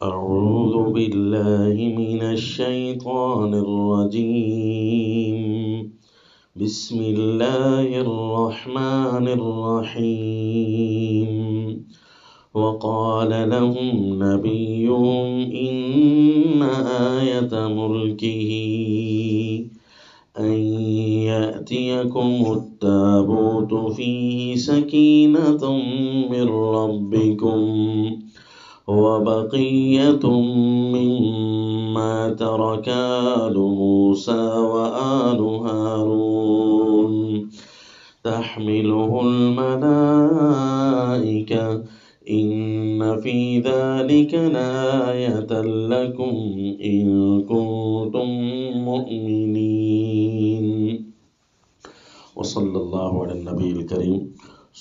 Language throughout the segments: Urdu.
أعوذ بالله من الشيطان الرجيم. بسم الله الرحمن الرحيم. وقال لهم نبيهم إن آية ملكه أن يأتيكم التابوت فيه سكينة من ربكم وبقية مما ترك آل موسى وآل هارون تحمله الملائكة إن في ذلك لآية لكم إن كنتم مؤمنين. وصلی اللہ علی النبی الکریم.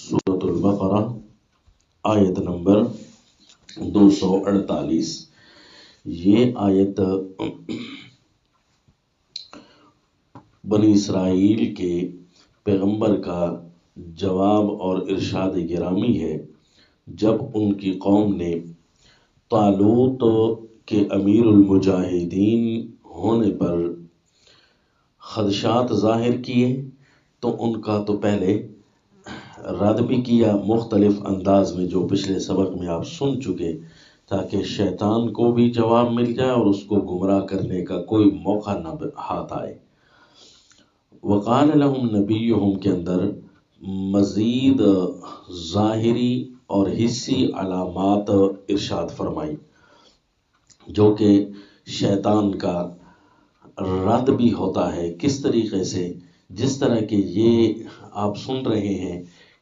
سورۃ البقرہ آیت نمبر 248. یہ آیت بنی اسرائیل کے پیغمبر کا جواب اور ارشاد گرامی ہے جب ان کی قوم نے طالوت کے امیر المجاہدین ہونے پر خدشات ظاہر کیے تو ان کا تو پہلے رد بھی کیا مختلف انداز میں، جو پچھلے سبق میں آپ سن چکے، تاکہ شیطان کو بھی جواب مل جائے اور اس کو گمراہ کرنے کا کوئی موقع نہ ہاتھ آئے. وقال لهم نبیہم کے اندر مزید ظاہری اور حسی علامات ارشاد فرمائی جو کہ شیطان کا رد بھی ہوتا ہے. کس طریقے سے؟ جس طرح کہ یہ آپ سن رہے ہیں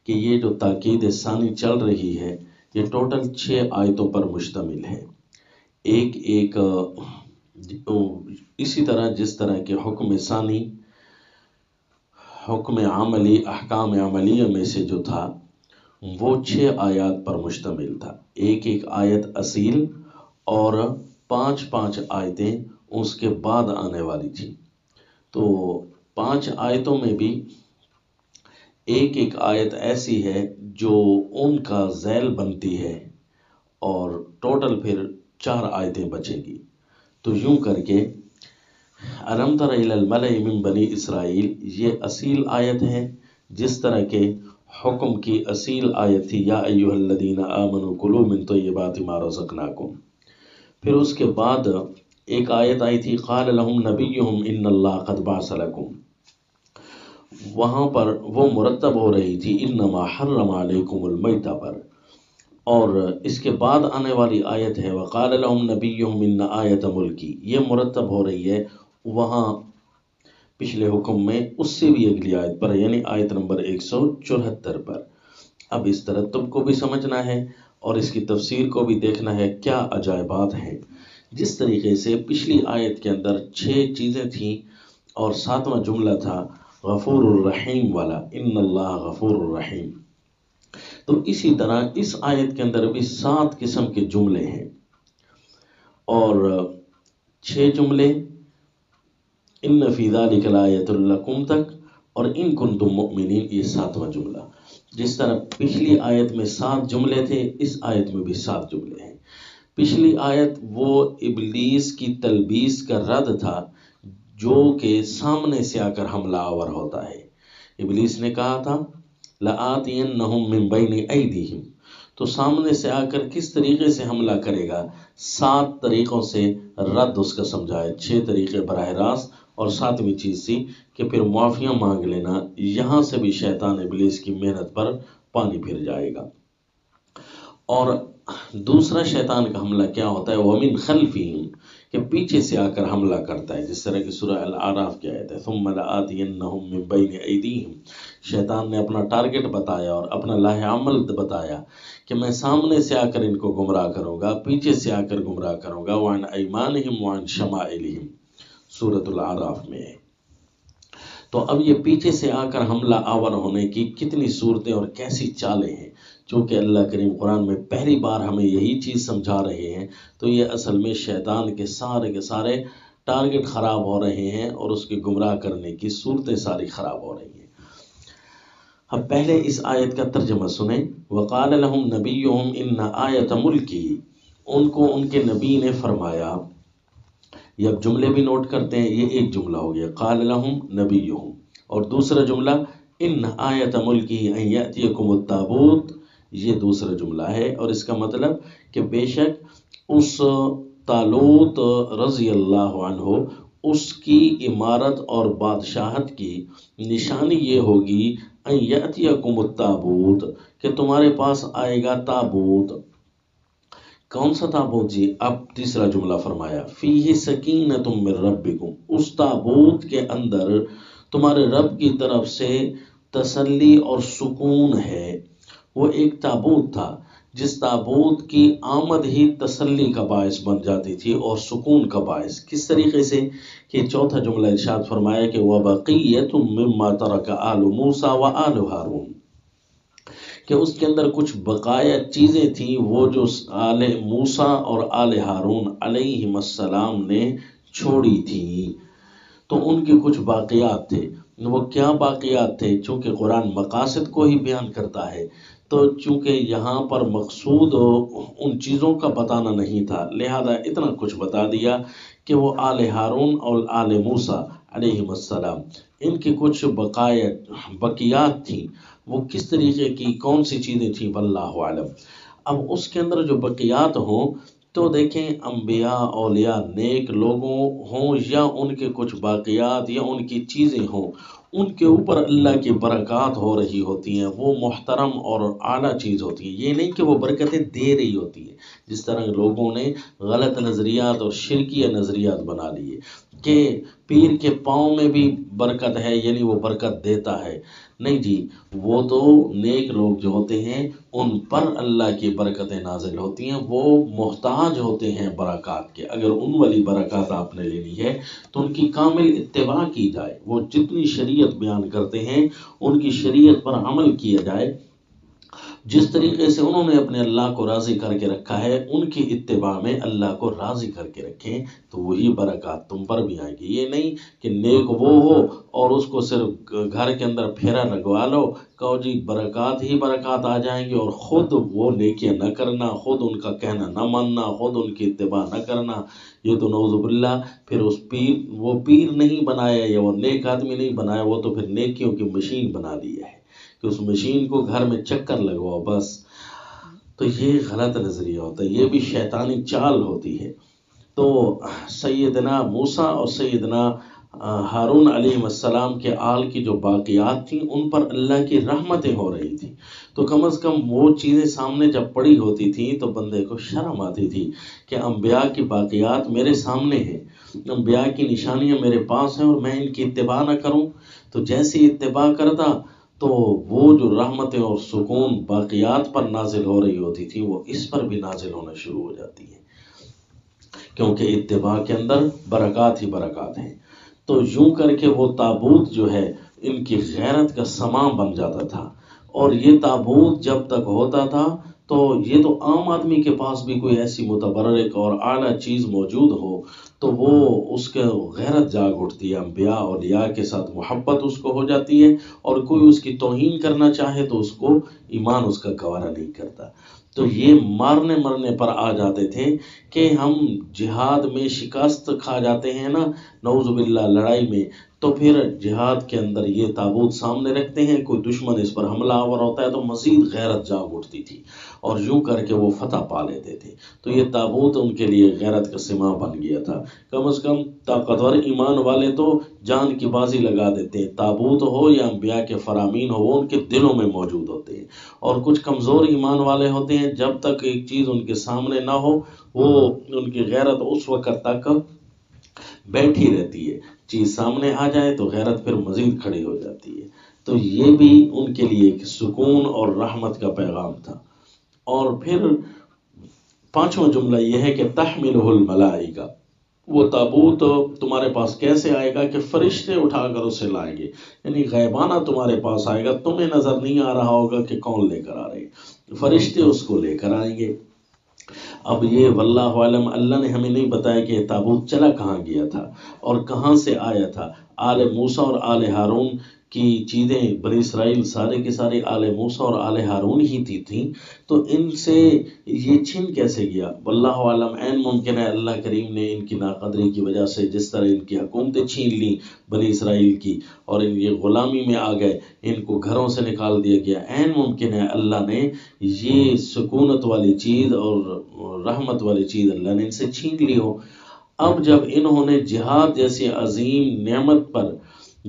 کہ یہ جو تاکید ثانی چل رہی ہے یہ ٹوٹل 6 آیتوں پر مشتمل ہے. ایک اسی طرح جس طرح کہ حکم ثانی حکم عملی احکام عملیہ میں سے جو تھا وہ 6 آیات پر مشتمل تھا. ایک آیت اصیل اور 5 آیتیں اس کے بعد آنے والی تھی. تو 5 آیتوں میں بھی ایک آیت ایسی ہے جو ان کا ذیل بنتی ہے اور ٹوٹل پھر 4 آیتیں بچے گی. تو یوں کر کے الم تر الی الملأ من بنی اسرائیل یہ اصیل آیت ہے، جس طرح کہ حکم کی اصیل آیت تھی یا ایھا الذین آمنوا کلوا من طیبات ما رزقناکم. پھر اس کے بعد ایک آیت آئی تھی قال لهم نبیہم ان اللہ قد بعث لکم. وہاں پر وہ مرتب ہو رہی تھی انما حرم علیکم المیتہ پر. اور اس کے بعد آنے والی آیت ہے وقال لهم نبیہم ان آیت ملکی، یہ مرتب ہو رہی ہے وہاں پچھلے حکم میں اس سے بھی اگلی آیت پر، یعنی آیت نمبر 174 پر. اب اس ترتب کو بھی سمجھنا ہے اور اس کی تفسیر کو بھی دیکھنا ہے، کیا عجائبات ہیں. جس طریقے سے پچھلی آیت کے اندر 6 چیزیں تھیں اور 7واں جملہ تھا غفور الرحیم والا، ان اللہ غفور الرحیم. تو اسی طرح اس آیت کے اندر بھی 7 قسم کے جملے ہیں اور 6 جملے ان فی ذلک لآیۃ لکم تک اور ان کنتم مؤمنین یہ 7واں جملہ. جس طرح پچھلی آیت میں 7 جملے تھے اس آیت میں بھی 7 جملے ہیں. پچھلی آیت وہ ابلیس کی تلبیس کا رد تھا جو کہ سامنے سے آ کر حملہ آور ہوتا ہے. ابلیس نے کہا تھا لآتینہم من بین ایدیہم، تو سامنے سے آ کر کس طریقے سے حملہ کرے گا؟ 7 طریقوں سے رد اس کا سمجھایا. 6 طریقے براہ راست اور 7ویں چیز تھی کہ پھر معافیاں مانگ لینا. یہاں سے بھی شیطان ابلیس کی محنت پر پانی پھر جائے گا. اور دوسرا شیطان کا حملہ کیا ہوتا ہے وَمِنْ خَلْفِهِمْ، کہ پیچھے سے آ کر حملہ کرتا ہے، جس طرح کہ سورہ الاعراف کی آیت ہے ثُمَّ لَآتِيَنَّهُمْ مِنْ بَيْنِ أَيْدِيهِمْ. شیطان نے اپنا ٹارگٹ بتایا اور اپنا لاہ عمل بتایا کہ میں سامنے سے آ کر ان کو گمراہ کروں گا، پیچھے سے آ کر گمراہ کروں گا. وَعَنْ أَيْمَانِهِمْ وَعَنْ شَمَائِلِهِمْ سورۃ الاعراف میں ہے. تو اب یہ پیچھے سے آ کر حملہ آور ہونے کی کتنی صورتیں اور کیسی چالیں ہیں، چونکہ اللہ کریم قرآن میں پہلی بار ہمیں یہی چیز سمجھا رہے ہیں. تو یہ اصل میں شیطان کے سارے ٹارگٹ خراب ہو رہے ہیں اور اس کے گمراہ کرنے کی صورتیں ساری خراب ہو رہی ہیں. اب پہلے اس آیت کا ترجمہ سنیں. وقال لهم نبیہم ان آیت ملکی، ان کو ان کے نبی نے فرمایا، یہ اب جملے بھی نوٹ کرتے ہیں، یہ ایک جملہ ہو گیا قال لہم نبیہم، اور دوسرا جملہ ان آیت ملکی ان یأتیکم التابوت، یہ دوسرا جملہ ہے، اور اس کا مطلب کہ بے شک اس طالوت رضی اللہ عنہ اس کی عمارت اور بادشاہت کی نشانی یہ ہوگی ان یأتیکم التابوت کہ تمہارے پاس آئے گا تابوت۔ کون سا تابوت جی؟ اب تیسرا جملہ فرمایا فیہ سکینۃ من ربکم، اس تابوت کے اندر تمہارے رب کی طرف سے تسلی اور سکون ہے۔ وہ ایک تابوت تھا جس تابوت کی آمد ہی تسلی کا باعث بن جاتی تھی اور سکون کا باعث۔ کس طریقے سے کہ چوتھا جملہ ارشاد فرمایا کہ وَبَقِيَّةٌ مِّمَّا تَرَكَ آلُ مُوسَىٰ وَآلُ ہارون، کہ اس کے اندر کچھ بقایا چیزیں تھیں وہ جو آل موسیٰ اور آل ہارون علیہم السلام نے چھوڑی تھی، تو ان کے کچھ باقیات تھے۔ وہ کیا باقیات تھے؟ چونکہ قرآن مقاصد کو ہی بیان کرتا ہے، تو چونکہ یہاں پر مقصود ان چیزوں کا بتانا نہیں تھا، لہذا اتنا کچھ بتا دیا کہ وہ آل ہارون اور آل موسیٰ علیہم السلام ان کی کچھ بقیات تھیں، وہ کس طریقے کی کون سی چیزیں تھیں واللہ عالم۔ اب اس کے اندر جو بقیات ہوں تو دیکھیں انبیاء اولیاء نیک لوگوں ہوں یا ان کے کچھ باقیات یا ان کی چیزیں ہوں، ان کے اوپر اللہ کی برکات ہو رہی ہوتی ہیں، وہ محترم اور اعلیٰ چیز ہوتی ہے۔ یہ نہیں کہ وہ برکتیں دے رہی ہوتی ہیں، جس طرح لوگوں نے غلط نظریات اور شرکیہ نظریات بنا لیے کہ پیر کے پاؤں میں بھی برکت ہے یعنی وہ برکت دیتا ہے۔ نہیں جی، وہ تو نیک لوگ جو ہوتے ہیں ان پر اللہ کی برکتیں نازل ہوتی ہیں، وہ محتاج ہوتے ہیں برکات کے۔ اگر ان والی برکات آپ نے لینی ہے تو ان کی کامل اتباع کی جائے، وہ جتنی شریعت بیان کرتے ہیں ان کی شریعت پر عمل کیا جائے، جس طریقے سے انہوں نے اپنے اللہ کو راضی کر کے رکھا ہے ان کی اتباع میں اللہ کو راضی کر کے رکھیں تو وہی برکات تم پر بھی آئے گی۔ یہ نہیں کہ نیک وہ ہو اور اس کو صرف گھر کے اندر پھیرا لگوا لو، کہو جی برکات ہی برکات آ جائیں گی، اور خود وہ نیکیاں نہ کرنا، خود ان کا کہنا نہ ماننا، خود ان کی اتباع نہ کرنا، یہ تو نعوذ باللہ پھر اس وہ پیر نہیں بنایا یا وہ نیک آدمی نہیں بنایا، وہ تو پھر نیکیوں کی مشین بنا دیا ہے کہ اس مشین کو گھر میں چکر لگواؤ بس۔ تو یہ غلط نظریہ ہوتا ہے، یہ بھی شیطانی چال ہوتی ہے۔ تو سیدنا موسیٰ اور سیدنا ہارون علیہ السلام کے آل کی جو باقیات تھیں ان پر اللہ کی رحمتیں ہو رہی تھیں، تو کم از کم وہ چیزیں سامنے جب پڑی ہوتی تھیں تو بندے کو شرم آتی تھی کہ انبیاء کی باقیات میرے سامنے ہیں، انبیاء کی نشانیاں میرے پاس ہیں اور میں ان کی اتباع نہ کروں۔ تو جیسی اتباع کرتا تو وہ جو رحمتیں اور سکون باقیات پر نازل ہو رہی ہوتی تھی وہ اس پر بھی نازل ہونا شروع ہو جاتی ہے، کیونکہ اتباع کے اندر برکات ہی برکات ہیں۔ تو یوں کر کے وہ تابوت جو ہے ان کی غیرت کا سامان بن جاتا تھا، اور یہ تابوت جب تک ہوتا تھا تو یہ تو عام آدمی کے پاس بھی کوئی ایسی متبرک اور اعلیٰ چیز موجود ہو تو وہ اس کے غیرت جاگ اٹھتی ہے، انبیاء اولیاء کے ساتھ محبت اس کو ہو جاتی ہے، اور کوئی اس کی توہین کرنا چاہے تو اس کو ایمان اس کا گوارا نہیں کرتا۔ تو یہ مارنے مرنے پر آ جاتے تھے کہ ہم جہاد میں شکست کھا جاتے ہیں نا، نعوذ باللہ لڑائی میں، تو پھر جہاد کے اندر یہ تابوت سامنے رکھتے ہیں، کوئی دشمن اس پر حملہ آور ہوتا ہے تو مزید غیرت جاگ اٹھتی تھی اور یوں کر کے وہ فتح پا لیتے تھے۔ تو یہ تابوت ان کے لیے غیرت کا سمہ بن گیا تھا۔ کم از کم طاقتور ایمان والے تو جان کی بازی لگا دیتے ہیں، تابوت ہو یا انبیاء کے فرامین ہو وہ ان کے دلوں میں موجود ہوتے ہیں، اور کچھ کمزور ایمان والے ہوتے ہیں جب تک ایک چیز ان کے سامنے نہ ہو وہ ان کی غیرت اس وقت تک بیٹھی رہتی ہے، چیز سامنے آ جائے تو غیرت پھر مزید کھڑی ہو جاتی ہے۔ تو یہ بھی ان کے لیے ایک سکون اور رحمت کا پیغام تھا۔ اور پھر پانچواں جملہ یہ ہے کہ تحملہ الملائکہ، وہ تابوت تمہارے پاس کیسے آئے گا کہ فرشتے اٹھا کر اسے لائیں گے، یعنی غیبانہ تمہارے پاس آئے گا، تمہیں نظر نہیں آ رہا ہوگا کہ کون لے کر آ رہے ہیں، فرشتے اس کو لے کر آئیں گے۔ اب یہ واللہ عالم اللہ نے ہمیں نہیں بتایا کہ یہ تابوت چلا کہاں گیا تھا اور کہاں سے آیا تھا۔ آل موسیٰ اور آل ہارون کی چیزیں بنی اسرائیل سارے کے سارے آل موسیٰ اور آل ہارون ہی تھیں، تو ان سے یہ چھن کیسے گیا؟ واللہ عالم، عین ممکن ہے اللہ کریم نے ان کی ناقدری کی وجہ سے جس طرح ان کی حکومتیں چھین لیں بنی اسرائیل کی اور ان یہ غلامی میں آ گئے، ان کو گھروں سے نکال دیا گیا، عین ممکن ہے اللہ نے یہ سکونت والی چیز اور رحمت والی چیز اللہ نے ان سے چھین لی ہو۔ اب جب انہوں نے جہاد جیسی عظیم نعمت پر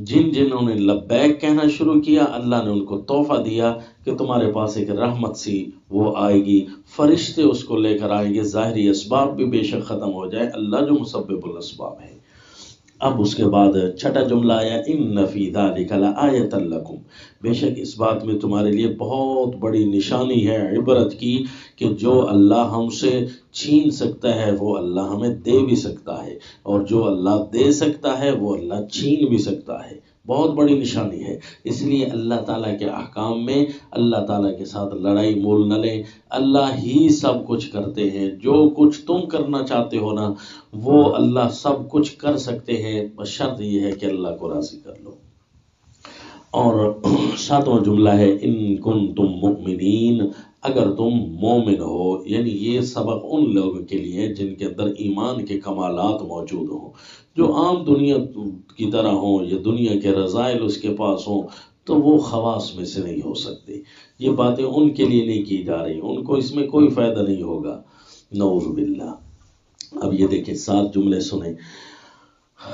جنہوں نے لبیک کہنا شروع کیا، اللہ نے ان کو تحفہ دیا کہ تمہارے پاس ایک رحمت سی وہ آئے گی، فرشتے اس کو لے کر آئیں گے، ظاہری اسباب بھی بے شک ختم ہو جائے، اللہ جو مسبب الاسباب ہے۔ اب اس کے بعد چھٹا جملہ آیا، ان فی ذلک لآیۃ لکم، بے شک اس بات میں تمہارے لیے بہت بڑی نشانی ہے عبرت کی کہ جو اللہ ہم سے چھین سکتا ہے وہ اللہ ہمیں دے بھی سکتا ہے، اور جو اللہ دے سکتا ہے وہ اللہ چھین بھی سکتا ہے، بہت بڑی نشانی ہے۔ اس لیے اللہ تعالیٰ کے احکام میں اللہ تعالیٰ کے ساتھ لڑائی مول نہ لیں، اللہ ہی سب کچھ کرتے ہیں، جو کچھ تم کرنا چاہتے ہو نا وہ اللہ سب کچھ کر سکتے ہیں، بس شرط یہ ہے کہ اللہ کو راضی کر لو۔ اور ساتواں جملہ ہے، ان کنتم مؤمنین، اگر تم مومن ہو، یعنی یہ سبق ان لوگوں کے لیے جن کے اندر ایمان کے کمالات موجود ہوں، جو عام دنیا کی طرح ہوں یا دنیا کے رذائل اس کے پاس ہوں تو وہ خواص میں سے نہیں ہو سکتے۔ یہ باتیں ان کے لیے نہیں کی جا رہی، ان کو اس میں کوئی فائدہ نہیں ہوگا، نعوذ باللہ۔ اب یہ دیکھیں 7 جملے سنیں،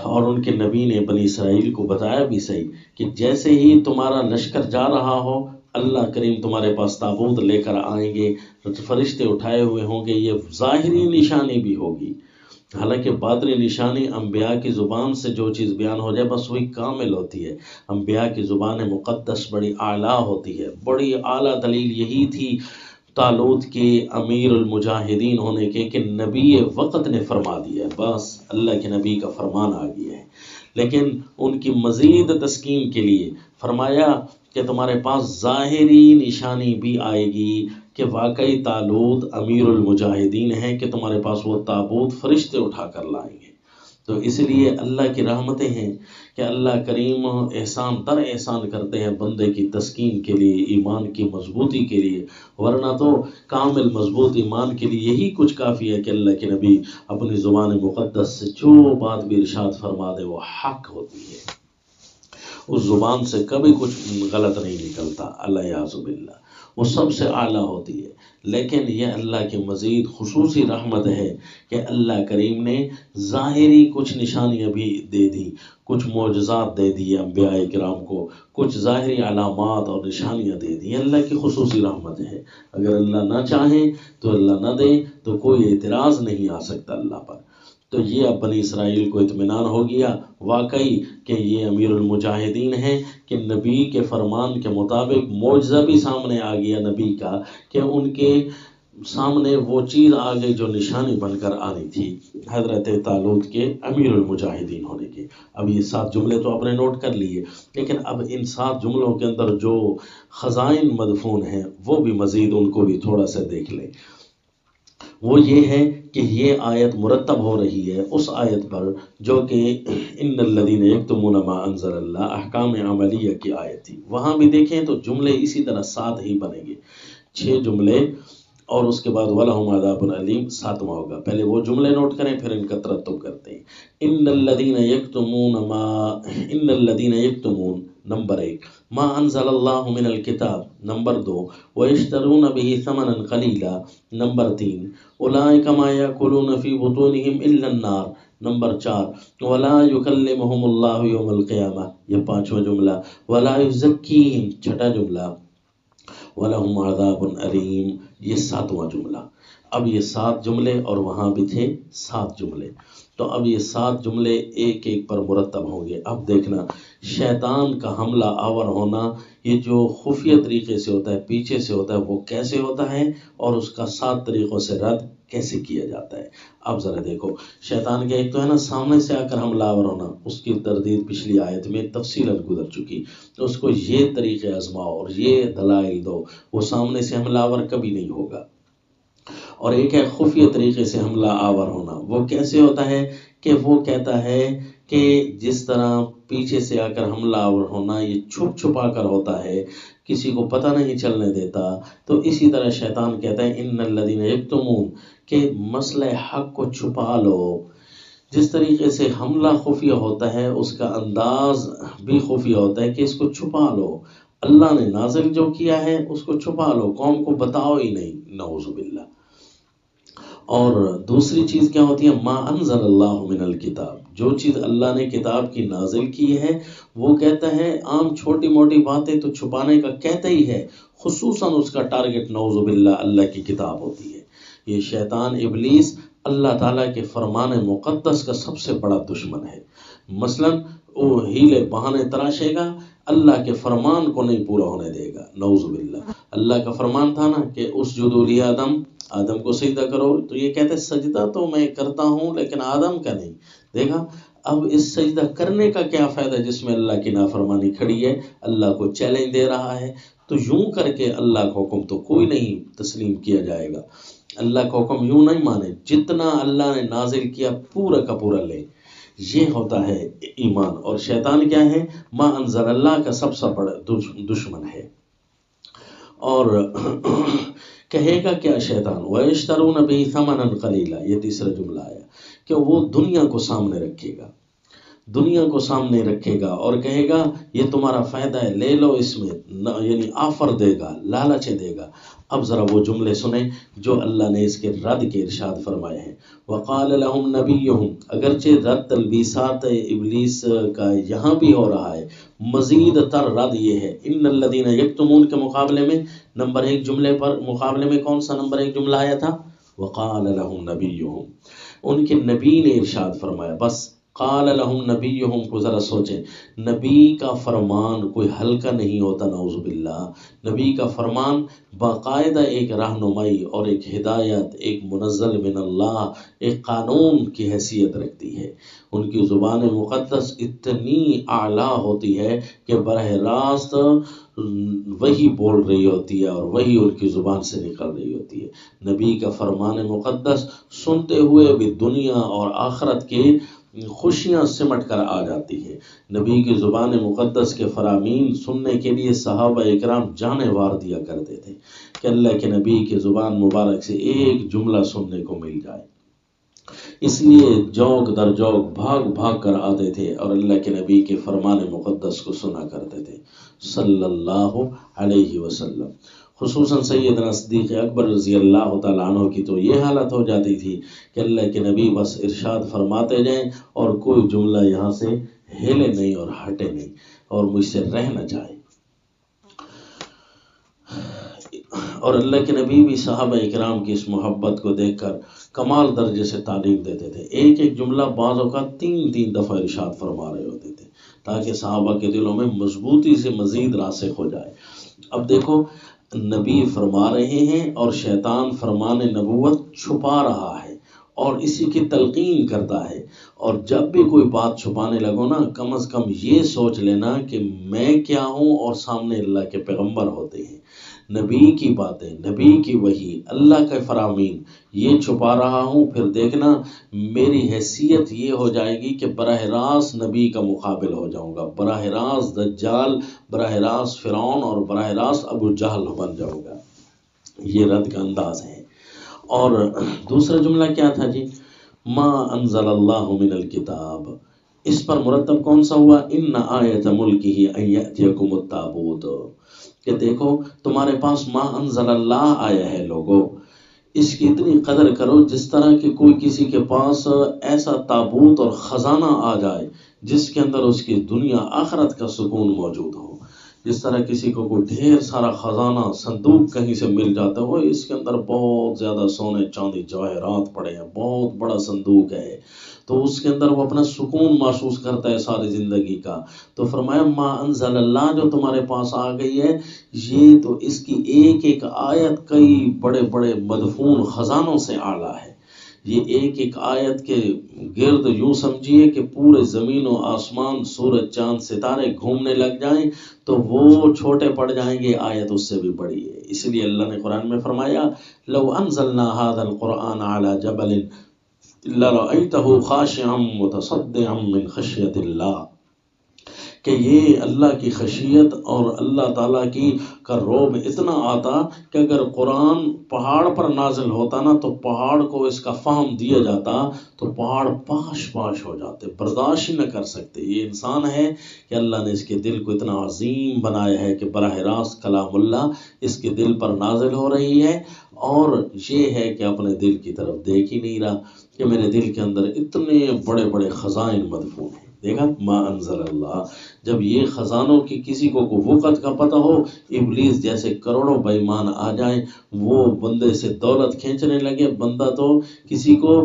اور ان کے نبی نے بنی اسرائیل کو بتایا بھی صحیح کہ جیسے ہی تمہارا لشکر جا رہا ہو اللہ کریم تمہارے پاس تابوت لے کر آئیں گے، فرشتے اٹھائے ہوئے ہوں گے، یہ ظاہری نشانی بھی ہوگی، حالانکہ باطنی نشانی انبیاء کی زبان سے جو چیز بیان ہو جائے بس وہی کامل ہوتی ہے۔ انبیاء کی زبان مقدس بڑی اعلیٰ ہوتی ہے، بڑی اعلیٰ دلیل یہی تھی طالوت کے امیر المجاہدین ہونے کے کہ نبی وقت نے فرما دیا، بس اللہ کے نبی کا فرمان آ گیا ہے، لیکن ان کی مزید تسکین کے لیے فرمایا کہ تمہارے پاس ظاہری نشانی بھی آئے گی کہ واقعی طالوت امیر المجاہدین ہے کہ تمہارے پاس وہ تابوت فرشتے اٹھا کر لائیں گے۔ تو اس لیے اللہ کی رحمتیں ہیں کہ اللہ کریم احسان در احسان کرتے ہیں بندے کی تسکین کے لیے، ایمان کی مضبوطی کے لیے، ورنہ تو کامل مضبوط ایمان کے لیے یہی کچھ کافی ہے کہ اللہ کے نبی اپنی زبان مقدس سے جو بات بھی ارشاد فرما دے وہ حق ہوتی ہے، اس زبان سے کبھی کچھ غلط نہیں نکلتا، اللہ یعوذ باللہ، وہ سب سے اعلیٰ ہوتی ہے۔ لیکن یہ اللہ کی مزید خصوصی رحمت ہے کہ اللہ کریم نے ظاہری کچھ نشانیاں بھی دے دی، کچھ معجزات دے دی انبیاء کرام کو، کچھ ظاہری علامات اور نشانیاں دے دی، اللہ کی خصوصی رحمت ہے۔ اگر اللہ نہ چاہیں تو اللہ نہ دے تو کوئی اعتراض نہیں آ سکتا اللہ پر۔ تو یہ اب بنی اسرائیل کو اطمینان ہو گیا واقعی کہ یہ امیر المجاہدین ہیں کہ نبی کے فرمان کے مطابق معجزہ بھی سامنے آ گیا نبی کا کہ ان کے سامنے وہ چیز آ گئی جو نشانی بن کر آنی تھی حضرت طالوت کے امیر المجاہدین ہونے کے۔ اب یہ 7 جملے تو آپ نے نوٹ کر لیے، لیکن اب ان 7 جملوں کے اندر جو خزائن مدفون ہیں وہ بھی مزید ان کو بھی تھوڑا سا دیکھ لیں۔ وہ یہ ہے کہ یہ آیت مرتب ہو رہی ہے اس آیت پر جو کہ ان الذین یکتمون ما انزل اللہ احکام عملیہ کی آیت تھی، وہاں بھی دیکھیں تو جملے اسی طرح 7 ہی بنیں گے، 6 جملے اور اس کے بعد وَلَهُمْ عَذَابٌ أَلِيمٌ 7واں ہوگا۔ پہلے وہ جملے نوٹ کریں پھر ان کا ترتب کرتے ہیں۔ ان الذین یکتمون نمبر 1 ما انزل اللہ من الکتاب، نمبر 2 وَيَشْتَرُونَ بِهِ ثَمَنًا قَلِيلًا، نمبر 3 أُولَٰئِكَ مَا يَأْكُلُونَ فِي بُطُونِهِمْ إِلَّا النَّارَ، نمبر 4 وَلَا يُكَلِّمُهُمُ اللَّهُ يَوْمَ الْقِيَامَةِ، یہ 5واں جملہ، وَلَا يُزَكِّيهِمْ 6واں جملہ، وَلَهُمْ عَذَابٌ أَلِيمٌ یہ 7واں جملہ۔ اب یہ 7 جملے اور وہاں بھی تھے 7 جملے، تو اب یہ 7 جملے ایک ایک پر مرتب ہوں گے۔ اب دیکھنا شیطان کا حملہ آور ہونا یہ جو خفیہ طریقے سے ہوتا ہے، پیچھے سے ہوتا ہے، وہ کیسے ہوتا ہے اور اس کا 7 طریقوں سے رد کیسے کیا جاتا ہے۔ اب ذرا دیکھو شیطان کا ایک تو ہے نا سامنے سے آ کر حملہ آور ہونا، اس کی تردید پچھلی آیت میں تفصیلاً گزر چکی، تو اس کو یہ طریقے آزماؤ اور یہ دلائل دو، وہ سامنے سے حملہ آور کبھی نہیں ہوگا۔ اور ایک ہے خفیہ طریقے سے حملہ آور ہونا، وہ کیسے ہوتا ہے کہ وہ کہتا ہے کہ جس طرح پیچھے سے آ کر حملہ آور ہونا یہ چھپ چھپا کر ہوتا ہے، کسی کو پتہ نہیں چلنے دیتا. تو اسی طرح شیطان کہتا ہے ان الذین یکتمون کہ مسئلہ حق کو چھپا لو. جس طریقے سے حملہ خفیہ ہوتا ہے اس کا انداز بھی خفیہ ہوتا ہے کہ اس کو چھپا لو. اللہ نے نازل جو کیا ہے اس کو چھپا لو، قوم کو بتاؤ ہی نہیں، نعوذ باللہ. اور دوسری چیز کیا ہوتی ہے؟ ما انزل اللہ من الکتاب، جو چیز اللہ نے کتاب کی نازل کی ہے وہ کہتا ہے عام چھوٹی موٹی باتیں تو چھپانے کا کہتا ہی ہے، خصوصاً اس کا ٹارگٹ نعوذ باللہ اللہ کی کتاب ہوتی ہے. یہ شیطان ابلیس اللہ تعالیٰ کے فرمان مقدس کا سب سے بڑا دشمن ہے. مثلاً وہ ہیلے بہانے تراشے گا، اللہ کے فرمان کو نہیں پورا ہونے دے گا، نعوذ باللہ. اللہ کا فرمان تھا نا کہ اسجدوا آدم کو سجدہ کرو، تو یہ کہتے سجدہ تو میں کرتا ہوں لیکن آدم کا نہیں. دیکھا اب اس سجدہ کرنے کا کیا فائدہ جس میں اللہ کی نافرمانی کھڑی ہے، اللہ کو چیلنج دے رہا ہے. تو یوں کر کے اللہ کا حکم تو کوئی نہیں تسلیم کیا جائے گا. اللہ کا حکم یوں نہیں مانے، جتنا اللہ نے نازل کیا پورا کا پورا لے. یہ ہوتا ہے ایمان. اور شیطان کیا ہے؟ ما انزل اللہ کا سب سے بڑا دشمن ہے. اور کہے گا کیا شیطان؟ وَيَشْتَرُونَ بِهِ ثَمَنًا قَلِيلًا، یہ تیسرا جملہ آیا کہ وہ دنیا کو سامنے رکھے گا، دنیا کو سامنے رکھے گا اور کہے گا یہ تمہارا فائدہ ہے، لے لو اس میں، یعنی آفر دے گا، لالچ دے گا. اب ذرا وہ جملے سنیں جو اللہ نے اس کے رد کے ارشاد فرمائے ہیں. وَقَالَ لَهُمْ نَبِيُّهُمْ، اگرچہ رد تلبیسات ابلیس کا یہاں بھی ہو رہا ہے، مزید تر رد یہ ہے ان الذین یکتمون کے مقابلے میں نمبر 1 جملے پر مقابلے میں کون سا نمبر 1 جملہ آیا تھا؟ وَقَالَ لَهُمْ نَبِيُّهُمْ، ان کے نبی نے ارشاد فرمایا. بس قال لہم نبیہم کو ذرا سوچیں، نبی کا فرمان کوئی ہلکا نہیں ہوتا، نعوذ باللہ. نبی کا فرمان باقاعدہ ایک رہنمائی اور ایک ہدایت، ایک منزل من اللہ، ایک قانون کی حیثیت رکھتی ہے. ان کی زبان مقدس اتنی اعلیٰ ہوتی ہے کہ براہ راست وہی بول رہی ہوتی ہے اور وہی ان کی زبان سے نکل رہی ہوتی ہے. نبی کا فرمان مقدس سنتے ہوئے بھی دنیا اور آخرت کے خوشیاں سمٹ کر آ جاتی ہے. نبی کی زبان مقدس کے فرامین سننے کے لیے صحابہ اکرام جانیں وار دیا کرتے تھے کہ اللہ کے نبی کی زبان مبارک سے ایک جملہ سننے کو مل جائے. اس لیے جوک در جوک بھاگ بھاگ کر آتے تھے اور اللہ کے نبی کے فرمان مقدس کو سنا کرتے تھے صلی اللہ علیہ وسلم. خصوصاً سیدنا صدیق اکبر رضی اللہ تعالیٰ عنہ کی تو یہ حالت ہو جاتی تھی کہ اللہ کے نبی بس ارشاد فرماتے جائیں اور کوئی جملہ یہاں سے ہلے نہیں اور ہٹے نہیں اور مجھ سے رہ نہ جائے. اور اللہ کے نبی بھی صحابہ اکرام کی اس محبت کو دیکھ کر کمال درجے سے تعلیم دیتے تھے. ایک ایک جملہ بعض اوقات 3 دفعہ ارشاد فرما رہے ہوتے تھے تاکہ صحابہ کے دلوں میں مضبوطی سے مزید راسخ ہو جائے. اب دیکھو نبی فرما رہے ہیں اور شیطان فرمان نبوت چھپا رہا ہے اور اسی کی تلقین کرتا ہے. اور جب بھی کوئی بات چھپانے لگو نا، کم از کم یہ سوچ لینا کہ میں کیا ہوں اور سامنے اللہ کے پیغمبر ہوتے ہیں. نبی کی باتیں، نبی کی وحی، اللہ کے فرامین یہ چھپا رہا ہوں، پھر دیکھنا میری حیثیت یہ ہو جائے گی کہ براہ راست نبی کا مقابل ہو جاؤں گا، براہ راست دجال، براہ راست فرعون اور براہ راست ابو جہل بن جاؤں گا. یہ رد کا انداز ہے. اور دوسرا جملہ کیا تھا جی؟ ما انزل اللہ من الکتاب، اس پر مرتب کون سا ہوا؟ ان آیت ملکہ ان یأتیکم التابوت، کہ دیکھو تمہارے پاس ما انزل اللہ آیا ہے. لوگوں اس کی اتنی قدر کرو جس طرح کہ کوئی کسی کے پاس ایسا تابوت اور خزانہ آ جائے جس کے اندر اس کی دنیا آخرت کا سکون موجود ہو. جس طرح کسی کو کوئی ڈھیر سارا خزانہ صندوق کہیں سے مل جاتا ہو، اس کے اندر بہت زیادہ سونے چاندی جواہرات پڑے ہیں، بہت بڑا صندوق ہے، تو اس کے اندر وہ اپنا سکون محسوس کرتا ہے ساری زندگی کا. تو فرمایا ما انزل اللہ جو تمہارے پاس آ گئی ہے، یہ تو اس کی ایک ایک آیت کئی بڑے بڑے مدفون خزانوں سے اعلیٰ ہے. یہ ایک ایک آیت کے گرد یوں سمجھیے کہ پورے زمین و آسمان، سورج چاند ستارے گھومنے لگ جائیں تو وہ چھوٹے پڑ جائیں گے، آیت اس سے بھی بڑی ہے. اس لیے اللہ نے قرآن میں فرمایا لو انزلنا هذا القرآن على جبل لرأيته خاشعا متصدعا من خشية الله. کہ یہ اللہ کی خشیت اور اللہ تعالیٰ کی کا رعب اتنا آتا کہ اگر قرآن پہاڑ پر نازل ہوتا نا تو پہاڑ کو اس کا فہم دیا جاتا تو پہاڑ پاش پاش ہو جاتے، برداشت ہی نہ کر سکتے۔ یہ انسان ہے کہ اللہ نے اس کے دل کو اتنا عظیم بنایا ہے کہ براہ راست کلام اللہ اس کے دل پر نازل ہو رہی ہے، اور یہ ہے کہ اپنے دل کی طرف دیکھ ہی نہیں رہا کہ میرے دل کے اندر اتنے بڑے بڑے خزائن مدفون ہیں۔ دیکھا ما انزل اللہ، جب یہ خزانوں کی کسی کو وقت کا پتہ ہو، ابلیس جیسے کروڑوں بے ایمان آ جائیں، وہ بندے سے دولت کھینچنے لگے، بندہ تو کسی کو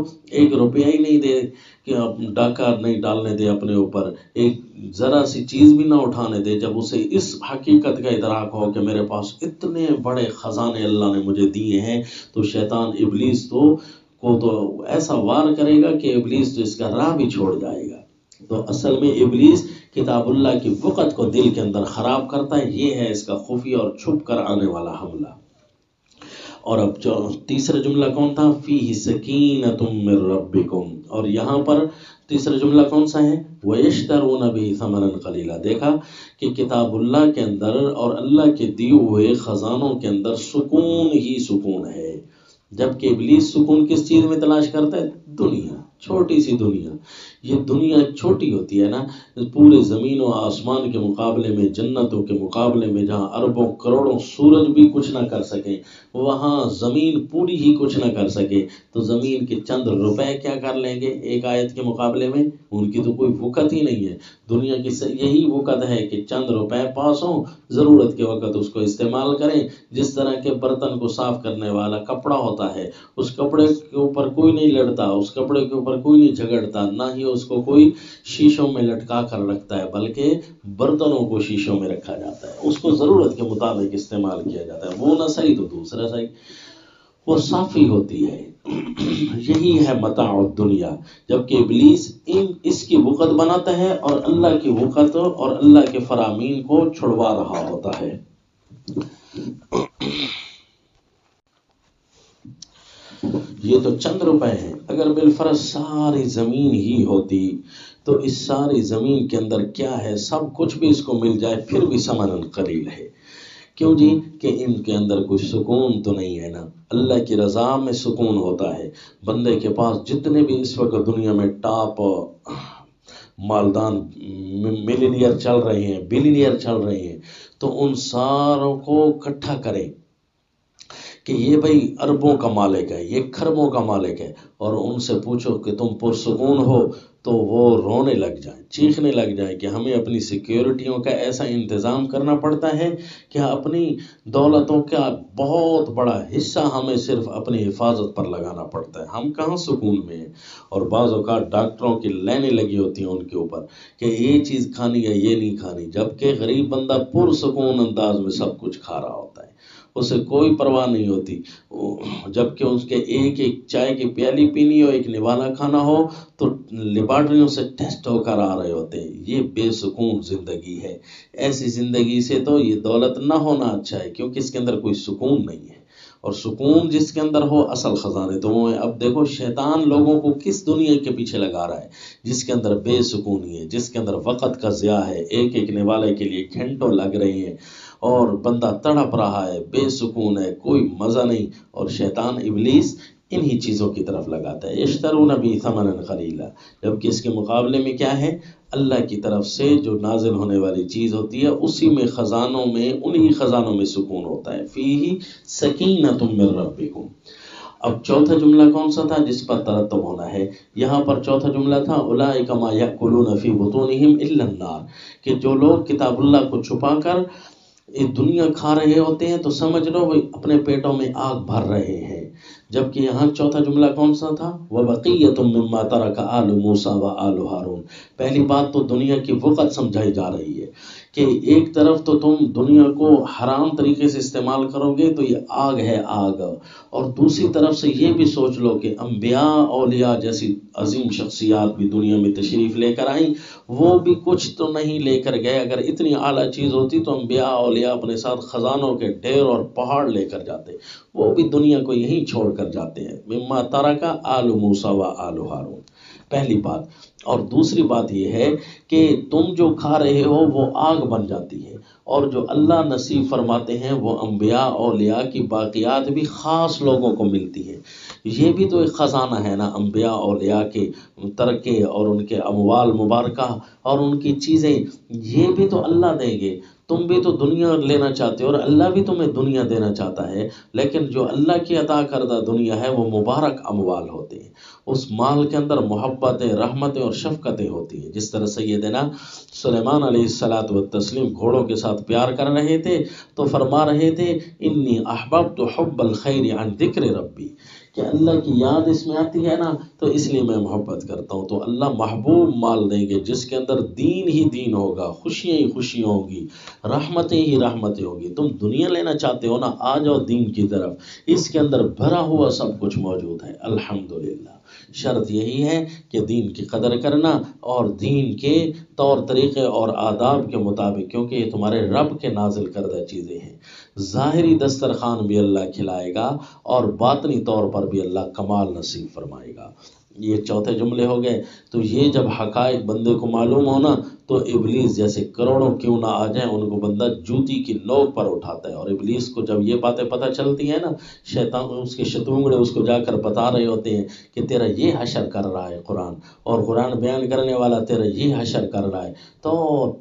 1 روپیہ ہی نہیں دے کہ ڈاکہ نہیں ڈالنے دے اپنے اوپر، ایک ذرا سی چیز بھی نہ اٹھانے دے، جب اسے اس حقیقت کا ادراک ہو کہ میرے پاس اتنے بڑے خزانے اللہ نے مجھے دیے ہیں، تو شیطان ابلیس تو ایسا وار کرے گا کہ ابلیس تو اس کا راہ بھی چھوڑ جائے گا۔ تو اصل میں ابلیس کتاب اللہ کی وقت کو دل کے اندر خراب کرتا ہے، یہ ہے اس کا خفیہ اور چھپ کر آنے والا حملہ۔ اور اب جو تیسرا جملہ کون تھا؟ فیہ سکینۃ من ربکم، اور یہاں پر تیسرا جملہ کون سا ہے؟ وَيَشْتَرُونَ بِهِ ثَمَنًا قَلِيلًا۔ دیکھا کہ کتاب اللہ کے اندر اور اللہ کے دیے ہوئے خزانوں کے اندر سکون ہی سکون ہے، جبکہ ابلیس سکون کس چیز میں تلاش کرتا ہے؟ دنیا، چھوٹی سی دنیا۔ یہ دنیا چھوٹی ہوتی ہے نا، پورے زمین و آسمان کے مقابلے میں، جنتوں کے مقابلے میں، جہاں اربوں کروڑوں سورج بھی کچھ نہ کر سکیں، وہاں زمین پوری ہی کچھ نہ کر سکے، تو زمین کے چند روپے کیا کر لیں گے ایک آیت کے مقابلے میں؟ ان کی تو کوئی وقت ہی نہیں ہے۔ دنیا کی یہی وقت ہے کہ چند روپے پاس ہوں، ضرورت کے وقت اس کو استعمال کریں، جس طرح کے برتن کو صاف کرنے والا کپڑا ہوتا ہے، اس کپڑے کے اوپر کوئی نہیں لڑتا، اس کپڑے کے اوپر کوئی نہیں جھگڑتا، نہ ہی اس کو کوئی شیشوں میں لٹکا کر رکھتا ہے، بلکہ برتنوں کو شیشوں میں رکھا جاتا ہے، اس کو ضرورت کے مطابق استعمال کیا جاتا ہے، وہ نہ صحیح تو دوسرا صحیح، وہ صافی ہوتی ہے۔ یہی ہے متاع الدنیا، جبکہ ابلیس اس کی وقت بناتا ہے اور اللہ کی وقت اور اللہ کے فرامین کو چھڑوا رہا ہوتا ہے۔ یہ تو چند روپے ہیں، اگر بالفرض ساری زمین ہی ہوتی تو اس ساری زمین کے اندر کیا ہے، سب کچھ بھی اس کو مل جائے پھر بھی ثمن قلیل ہے۔ کیوں جی؟ کہ ان کے اندر کوئی سکون تو نہیں ہے نا، اللہ کی رضا میں سکون ہوتا ہے۔ بندے کے پاس جتنے بھی اس وقت دنیا میں ٹاپ مالدان ملینئر چل رہے ہیں، بلینئر چل رہے ہیں، تو ان ساروں کو اکٹھا کریں کہ یہ بھائی اربوں کا مالک ہے، یہ کھربوں کا مالک ہے، اور ان سے پوچھو کہ تم پرسکون ہو، تو وہ رونے لگ جائیں، چیخنے لگ جائیں کہ ہمیں اپنی سیکیورٹیوں کا ایسا انتظام کرنا پڑتا ہے کہ اپنی دولتوں کا بہت بڑا حصہ ہمیں صرف اپنی حفاظت پر لگانا پڑتا ہے، ہم کہاں سکون میں ہیں۔ اور بعض اوقات ڈاکٹروں کی لائنیں لگی ہوتی ہیں ان کے اوپر کہ یہ چیز کھانی ہے، یہ نہیں کھانی، جبکہ غریب بندہ پرسکون انداز میں سب کچھ کھا رہا ہوتا ہے، اسے کوئی پرواہ نہیں ہوتی، جبکہ اس کے ایک چائے کی پیالی پینی ہو، ایک نوالا کھانا ہو تو لیبارٹریوں سے ٹیسٹ ہو کر آ رہے ہوتے ہیں۔ یہ بے سکون زندگی ہے، ایسی زندگی سے تو یہ دولت نہ ہونا اچھا ہے، کیونکہ اس کے اندر کوئی سکون نہیں ہے، اور سکون جس کے اندر ہو اصل خزانے تو وہ ہے۔ اب دیکھو شیطان لوگوں کو کس دنیا کے پیچھے لگا رہا ہے؟ جس کے اندر بے سکونی ہے، جس کے اندر وقت کا ضیاع ہے، ایک ایک نوالے کے لیے گھنٹوں لگ رہے ہیں، اور بندہ تڑپ رہا ہے، بے سکون ہے، کوئی مزہ نہیں، اور شیطان ابلیس انہی چیزوں کی طرف لگاتا ہے۔ یشترون بہ ثمنا قلیلا، جبکہ اس کے مقابلے میں کیا ہے؟ اللہ کی طرف سے جو نازل ہونے والی چیز ہوتی ہے اسی میں خزانوں میں، انہی خزانوں میں سکون ہوتا ہے۔ فیہ سکینۃ من ربکم۔ اب چوتھا جملہ کون سا تھا جس پر ترتب ہونا ہے؟ یہاں پر چوتھا جملہ تھا اولئک ما یأکلون فی بطونہم الا النار، کہ جو لوگ کتاب اللہ کو چھپا کر یہ دنیا کھا رہے ہوتے ہیں تو سمجھ لو وہ اپنے پیٹوں میں آگ بھر رہے ہیں۔ جبکہ یہاں چوتھا جملہ کون سا تھا؟ وَبَقِيَّةٌ مِّمَّا تَرَكَ آلُ مُوسَىٰ وَآلُ ہارون۔ پہلی بات تو دنیا کی وقت سمجھائی جا رہی ہے کہ ایک طرف تو تم دنیا کو حرام طریقے سے استعمال کرو گے تو یہ آگ ہے آگ، اور دوسری طرف سے یہ بھی سوچ لو کہ انبیاء اولیاء جیسی عظیم شخصیات بھی دنیا میں تشریف لے کر آئیں، وہ بھی کچھ تو نہیں لے کر گئے، اگر اتنی اعلیٰ چیز ہوتی تو انبیاء اولیاء اپنے ساتھ خزانوں کے ڈھیر اور پہاڑ لے کر جاتے، وہ بھی دنیا کو یہیں چھوڑ کر جاتے ہیں۔ مما ترک آل موسیٰ و آل ہارون، پہلی بات۔ اور دوسری بات یہ ہے کہ تم جو کھا رہے ہو وہ آگ بن جاتی ہے، اور جو اللہ نصیب فرماتے ہیں وہ انبیاء اولیاء کی باقیات بھی خاص لوگوں کو ملتی ہے۔ یہ بھی تو ایک خزانہ ہے نا، انبیاء اولیاء کے ترکے اور ان کے اموال مبارکہ اور ان کی چیزیں، یہ بھی تو اللہ دیں گے۔ تم بھی تو دنیا لینا چاہتے ہو اور اللہ بھی تمہیں دنیا دینا چاہتا ہے، لیکن جو اللہ کی عطا کردہ دنیا ہے وہ مبارک اموال ہوتے ہیں، اس مال کے اندر محبتیں، رحمتیں اور شفقتیں ہوتی ہیں۔ جس طرح سیدنا سلیمان علیہ الصلاۃ والتسلیم گھوڑوں کے ساتھ پیار کر رہے تھے تو فرما رہے تھے انی احببت حب الخیر عن ذکر ربی، کہ اللہ کی یاد اس میں آتی ہے نا تو اس لیے میں محبت کرتا ہوں۔ تو اللہ محبوب مال دیں گے جس کے اندر دین ہی دین ہوگا، خوشیاں ہی خوشیاں ہوں گی، رحمتیں ہی رحمتیں ہوں گی۔ تم دنیا لینا چاہتے ہو نا، آ جاؤ دین کی طرف، اس کے اندر بھرا ہوا سب کچھ موجود ہے الحمدللہ۔ شرط یہی ہے کہ دین کی قدر کرنا اور دین کے طور طریقے اور آداب کے مطابق، کیونکہ یہ تمہارے رب کے نازل کردہ چیزیں ہیں۔ ظاہری دسترخوان بھی اللہ کھلائے گا اور باطنی طور پر بھی اللہ کمال نصیب فرمائے گا۔ یہ چوتھے جملے ہو گئے۔ تو یہ جب حقائق بندے کو معلوم ہونا تو ابلیس جیسے کروڑوں کیوں نہ آ جائیں ان کو بندہ جوتی کی نوک پر اٹھاتا ہے۔ اور ابلیس کو جب یہ باتیں پتہ چلتی ہیں نا، شیطان اس کے شتونگڑے اس کو جا کر بتا رہے ہوتے ہیں کہ تیرا یہ حشر کر رہا ہے قرآن، اور قرآن بیان کرنے والا تیرا یہ حشر کر رہا ہے، تو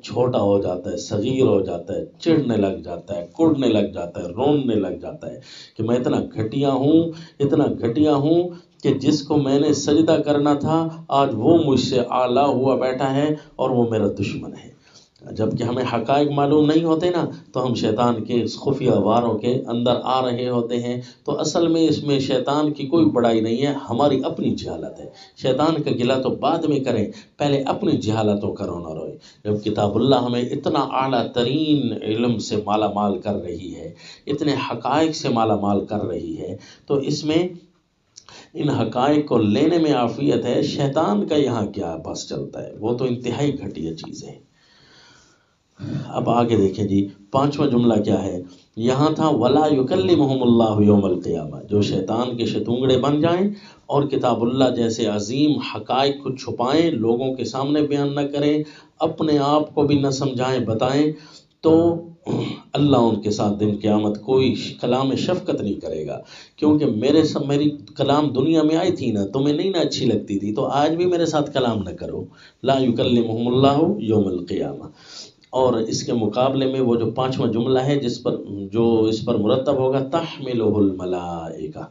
چھوٹا ہو جاتا ہے، صغیر ہو جاتا ہے، چڑھنے لگ جاتا ہے، کڑنے لگ جاتا ہے، رونے لگ جاتا ہے کہ میں اتنا گھٹیا ہوں، اتنا گھٹیا ہوں کہ جس کو میں نے سجدہ کرنا تھا آج وہ مجھ سے اعلیٰ ہوا بیٹھا ہے اور وہ میرا دشمن ہے۔ جب کہ ہمیں حقائق معلوم نہیں ہوتے نا تو ہم شیطان کے خفیہ واروں کے اندر آ رہے ہوتے ہیں۔ تو اصل میں اس میں شیطان کی کوئی بڑائی نہیں ہے، ہماری اپنی جہالت ہے۔ شیطان کا گلہ تو بعد میں کریں، پہلے اپنی جہالتوں کا رونا روئے۔ جب کتاب اللہ ہمیں اتنا اعلیٰ ترین علم سے مالا مال کر رہی ہے، اتنے حقائق سے مالا مال کر رہی ہے، تو اس میں ان حقائق کو لینے میں عافیت ہے۔ شیطان کا یہاں کیا بس چلتا ہے، وہ تو انتہائی گھٹیا چیز ہے۔ اب آگے دیکھیں جی، پانچواں جملہ کیا ہے یہاں تھا، وَلَا يُكَلِّمُهُمُ اللَّهُ يَوْمَ الْقِيَامَةِ، جو شیطان کے شتونگڑے بن جائیں اور کتاب اللہ جیسے عظیم حقائق کو چھپائیں، لوگوں کے سامنے بیان نہ کریں، اپنے آپ کو بھی نہ سمجھائیں بتائیں، تو اللہ ان کے ساتھ دن قیامت کوئی کلام شفقت نہیں کرے گا۔ کیونکہ میری کلام دنیا میں آئی تھی نا، تمہیں نہیں نا اچھی لگتی تھی، تو آج بھی میرے ساتھ کلام نہ کرو۔ لا يُكَلِّمُهُمُ اللَّهُ يَوْمَ الْقِيَامَةِ۔ اور اس کے مقابلے میں وہ جو پانچواں جملہ ہے جو اس پر مرتب ہوگا، تحملہ الملائکہ،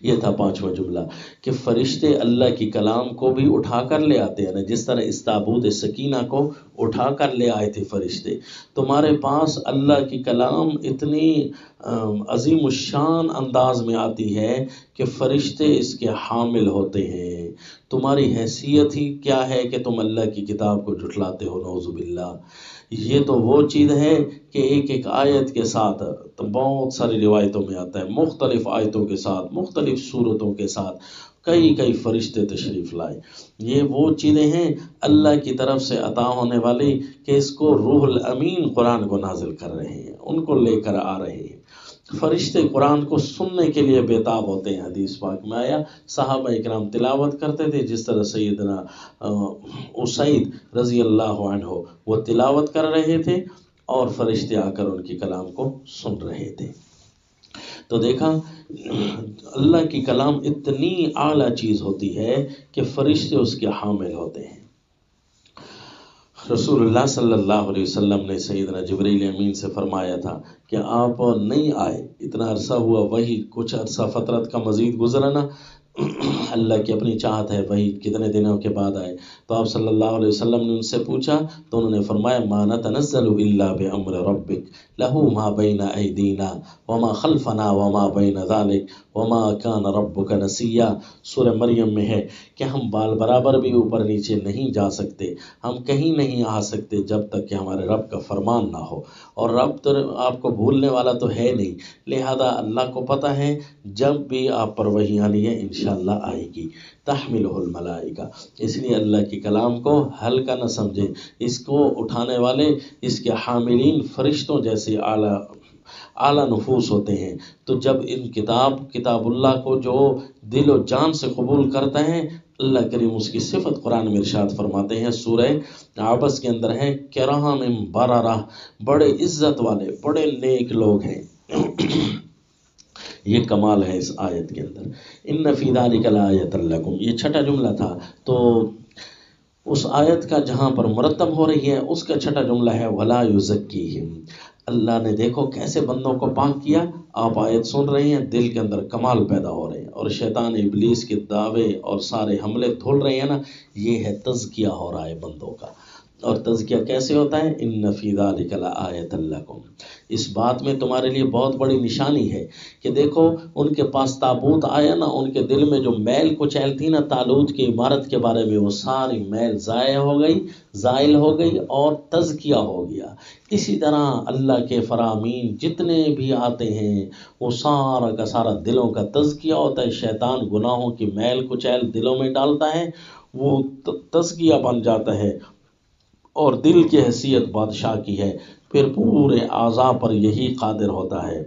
یہ تھا پانچواں جملہ کہ فرشتے اللہ کی کلام کو بھی اٹھا کر لے آتے ہیں نا، جس طرح اس تابوت سکینہ کو اٹھا کر لے آئے تھے فرشتے۔ تمہارے پاس اللہ کی کلام اتنی عظیم الشان انداز میں آتی ہے کہ فرشتے اس کے حامل ہوتے ہیں۔ تمہاری حیثیت ہی کیا ہے کہ تم اللہ کی کتاب کو جھٹلاتے ہو، نعوذ باللہ۔ یہ تو وہ چیز ہے کہ ایک ایک آیت کے ساتھ، تو بہت ساری روایتوں میں آتا ہے، مختلف آیتوں کے ساتھ، مختلف صورتوں کے ساتھ کئی فرشتے تشریف لائے۔ یہ وہ چیزیں ہیں اللہ کی طرف سے عطا ہونے والی کہ اس کو روح الامین قرآن کو نازل کر رہے ہیں، ان کو لے کر آ رہے ہیں۔ فرشتے قرآن کو سننے کے لیے بےتاب ہوتے ہیں۔ حدیث پاک میں آیا، صحابہ اکرام تلاوت کرتے تھے، جس طرح سیدنا اسید رضی اللہ عنہ وہ تلاوت کر رہے تھے اور فرشتے آ کر ان کی کلام کو سن رہے تھے۔ تو دیکھا اللہ کی کلام اتنی اعلیٰ چیز ہوتی ہے کہ فرشتے اس کے حامل ہوتے ہیں۔ رسول اللہ صلی اللہ علیہ وسلم نے سیدنا جبریل امین سے فرمایا تھا کہ آپ نہیں آئے، اتنا عرصہ ہوا، وہی کچھ عرصہ فترت کا مزید گزرنا، اللہ کی اپنی چاہت ہے، وہی کتنے دنوں کے بعد آئے۔ تو آپ صلی اللہ علیہ وسلم نے ان سے پوچھا تو انہوں نے فرمایا، ما نتنزل الا بامر ربک له ما بین ایدینا وما خلفنا وما بین ذلک وما کان ربک نسیا۔ سورہ مریم میں ہے کہ ہم بال برابر بھی اوپر نیچے نہیں جا سکتے، ہم کہیں نہیں آ سکتے جب تک کہ ہمارے رب کا فرمان نہ ہو، اور رب تو آپ کو بھولنے والا تو ہے نہیں، لہذا اللہ کو پتہ ہے جب بھی آپ پر وحی آنی ہے انشاءاللہ آئے گی۔ تحملہ الملائکہ، اس لیے اللہ کی کلام کو ہلکا نہ سمجھیں، اس کو اٹھانے والے، اس کے حاملین فرشتوں جیسے اعلیٰ اعلیٰ نفوس ہوتے ہیں. تو جب ان کتاب اللہ کو جو دل و جان سے قبول کرتا ہے، اللہ کریم اس کی صفت قرآن میں ارشاد فرماتے ہیں، سورہ عبس کے اندر ہے، کرام بررہ، بڑے عزت والے، بڑے نیک لوگ ہیں. یہ کمال ہے اس آیت کے اندر. ان فی ذلک لآیۃ لکم، یہ چھٹا جملہ تھا. تو اس آیت کا جہاں پر مرتب ہو رہی ہے اس کا چھٹا جملہ ہے ولا یزکیہم. اللہ نے دیکھو کیسے بندوں کو پاک کیا. آپ آیت سن رہے ہیں، دل کے اندر کمال پیدا ہو رہے ہیں، اور شیطان ابلیس کے دعوے اور سارے حملے دھل رہے ہیں نا. یہ ہے تزکیہ ہو رہا ہے بندوں کا. اور تزکیہ کیسے ہوتا ہے؟ ان فی ذلک لآیۃ لکم. اس بات میں تمہارے لیے بہت بڑی نشانی ہے کہ دیکھو ان کے پاس تابوت آیا نا، ان کے دل میں جو میل کچیل تھی نا طالوت کی عمارت کے بارے میں، وہ ساری میل زائل ہو گئی اور تزکیہ ہو گیا. اسی طرح اللہ کے فرامین جتنے بھی آتے ہیں وہ سارا کا سارا دلوں کا تزکیہ ہوتا ہے. شیطان گناہوں کی میل کچیل دلوں میں ڈالتا ہے، وہ تزکیہ بن جاتا ہے، اور دل کی حیثیت بادشاہ کی ہے. پھر پورے اعضاء پر یہی قادر ہوتا ہے.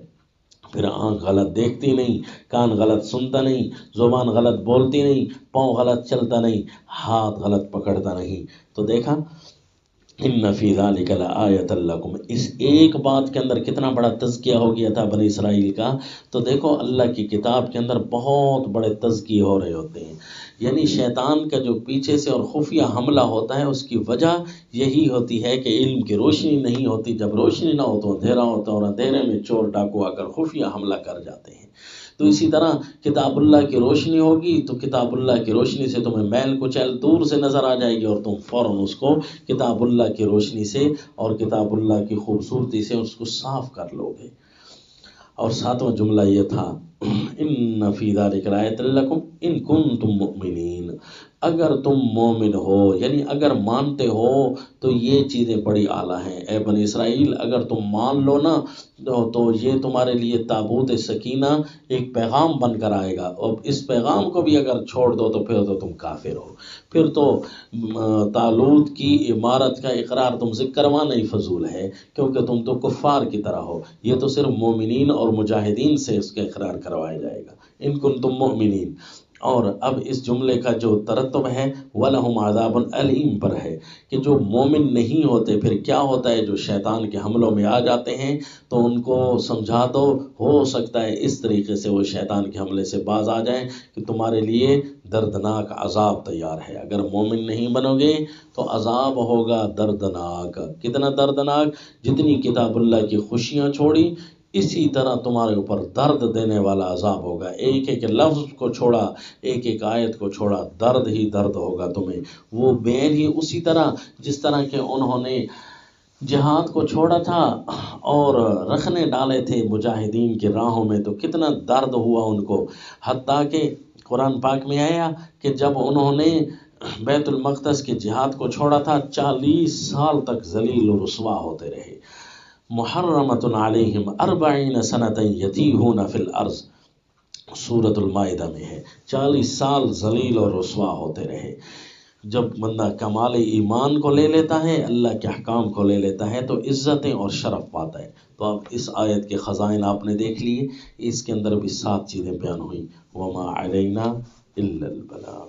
پھر آنکھ غلط دیکھتی نہیں، کان غلط سنتا نہیں، زبان غلط بولتی نہیں، پاؤں غلط چلتا نہیں، ہاتھ غلط پکڑتا نہیں. تو دیکھا، ان فی ذلک لآیۃ لکم. اس ایک بات کے اندر کتنا بڑا تزکیہ ہو گیا تھا بنی اسرائیل کا. تو دیکھو اللہ کی کتاب کے اندر بہت بڑے تزکیے ہو رہے ہوتے ہیں. یعنی شیطان کا جو پیچھے سے اور خفیہ حملہ ہوتا ہے اس کی وجہ یہی ہوتی ہے کہ علم کی روشنی نہیں ہوتی. جب روشنی نہ ہو تو اندھیرا ہوتا ہے، اور اندھیرے میں چور ڈاکو آ کر خفیہ حملہ کر جاتے ہیں. تو اسی طرح کتاب اللہ کی روشنی ہوگی تو کتاب اللہ کی روشنی سے تمہیں میل کچیل دور سے نظر آ جائے گی، اور تم فوراً اس کو کتاب اللہ کی روشنی سے اور کتاب اللہ کی خوبصورتی سے اس کو صاف کر لو گے. اور ساتواں جملہ یہ تھا، ان فی ذلک لآیۃ لکم ان کنتم مؤمنین. اگر تم مومن ہو، یعنی اگر مانتے ہو تو یہ چیزیں بڑی اعلیٰ ہیں. اے بنی اسرائیل، اگر تم مان لو نا تو یہ تمہارے لیے تابوت سکینہ ایک پیغام بن کر آئے گا، اور اس پیغام کو بھی اگر چھوڑ دو تو پھر تو تم کافر ہو. پھر تو طالوت کی عمارت کا اقرار تم سے کروانا ہی فضول ہے، کیونکہ تم تو کفار کی طرح ہو. یہ تو صرف مومنین اور مجاہدین سے اس کا اقرار کروایا جائے گا، ان کنتم مؤمنین. اور اب اس جملے کا جو ترتب ہے وَلَهُمْ عَذَابٌ أَلِيمٌ پر ہے کہ جو مومن نہیں ہوتے پھر کیا ہوتا ہے، جو شیطان کے حملوں میں آ جاتے ہیں تو ان کو سمجھا دو، ہو سکتا ہے اس طریقے سے وہ شیطان کے حملے سے باز آ جائیں کہ تمہارے لیے دردناک عذاب تیار ہے. اگر مومن نہیں بنو گے تو عذاب ہوگا دردناک. کتنا دردناک؟ جتنی کتاب اللہ کی خوشیاں چھوڑی اسی طرح تمہارے اوپر درد دینے والا عذاب ہوگا. ایک ایک لفظ کو چھوڑا، ایک ایک آیت کو چھوڑا، درد ہی درد ہوگا تمہیں. وہ بین ہی اسی طرح جس طرح کہ انہوں نے جہاد کو چھوڑا تھا اور رکھنے ڈالے تھے مجاہدین کی راہوں میں، تو کتنا درد ہوا ان کو. حتیٰ کہ قرآن پاک میں آیا کہ جب انہوں نے بیت المقدس کے جہاد کو چھوڑا تھا 40 سال تک ذلیل و رسوا ہوتے رہے. محرمۃ علیہم 40 سنۃ یتیہون فی الارض، سورۃ المائدہ میں ہے. 40 سال ذلیل اور رسوا ہوتے رہے. جب بندہ کمال ایمان کو لے لیتا ہے، اللہ کے احکام کو لے لیتا ہے، تو عزتیں اور شرف پاتا ہے. تو اب اس آیت کے خزائن آپ نے دیکھ لیے. اس کے اندر بھی 7 چیزیں بیان ہوئیں. وما علینا الا البلاغ.